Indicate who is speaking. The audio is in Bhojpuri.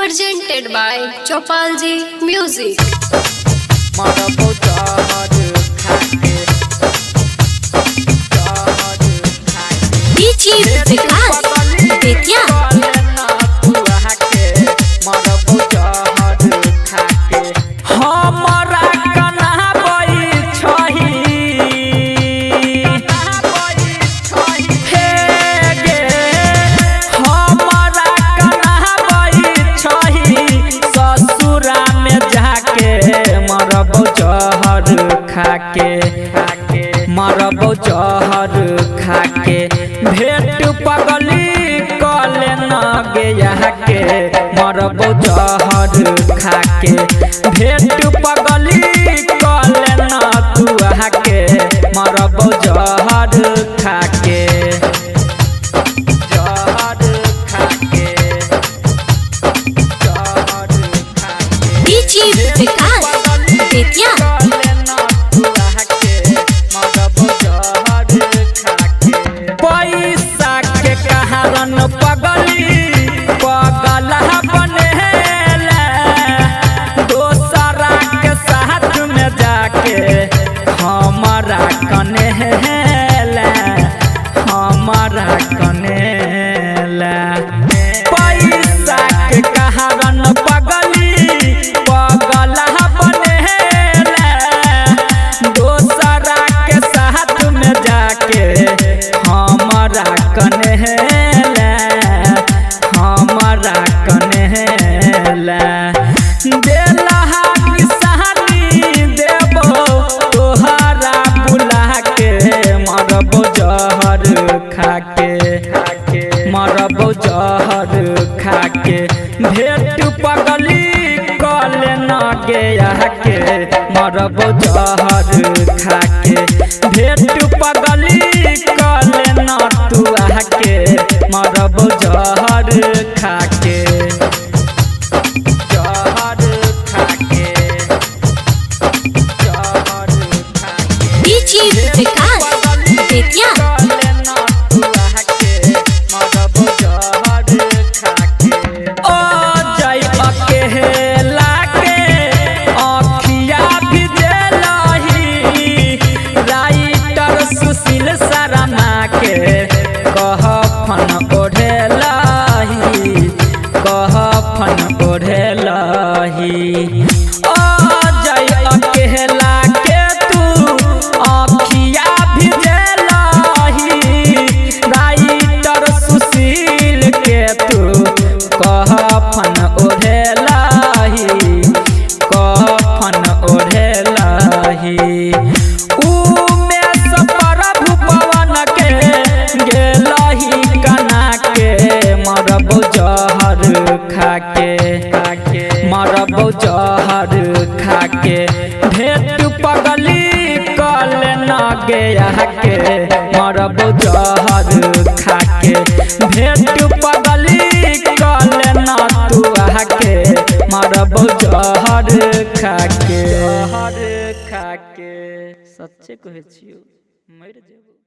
Speaker 1: presented by Chopalji Music. DJ Vikas Betya
Speaker 2: मरबो जहर खाके भेट पगली कले न गया के मरबो जहर खाके भेट पगली कले न तुआ के मरबो जहर खाके
Speaker 1: DJ Vikas Betya
Speaker 2: पगली पगल बनेला दोसरा के साथ में जाके हमारा कनेला पैसा के कारण पगली पगल बनेला दोसरा के साथ में जाके हमारा कनेला देलहा निशानी देबो तोहरा बुला के मरबो जहर खाके मरबो जहर खाके भेट पगली कले न गया के मरबो जहर खाके भेट पगली कले न तुआ के मरबो जहर खाके
Speaker 1: DJ Vikas Betya
Speaker 2: मरबो जहर खाके भेट पगली कले न गया के मरबो जहर खाके भेट पगली कले न तुआ के मरबो जहर खाके सच्चे कहै छियो मर जेबो।